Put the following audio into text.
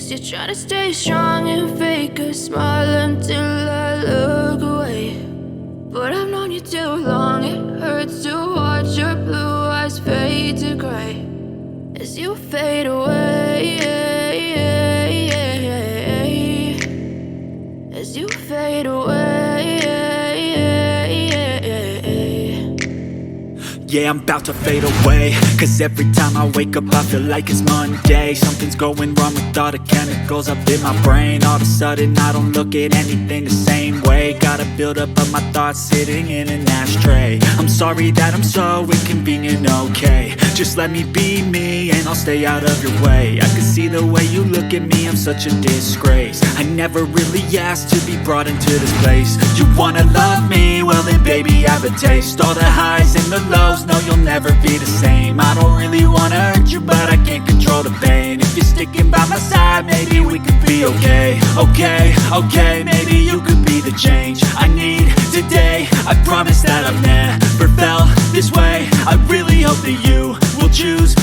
Guess you're trying to stay strong and fake a smile until I look away. But I've known you too long, it hurts to watch your blue eyes fade to gray as you fade away, as you fade away. Yeah, I'm about to fade away, cause every time I wake up I feel like it's Monday. Something's going wrong with all the chemicals up in my brain. All of a sudden I don't look at anything the same way. Gotta build up of my thoughts sitting in an ashtray. I'm sorry that I'm so inconvenient, okay. Just let me be me and I'll stay out of your way. I can see the way you look at me, I'm such a disgrace. I never really asked to be brought into this place. You wanna love me? Well then baby I have a taste. All the highs and the lows, no you'll never be the same. I don't really wanna hurt you but I can't control the pain. If you're sticking by my side maybe we could be okay. Okay, maybe you could be the change I need today. I promise that I've never felt this way. I really hope that you will choose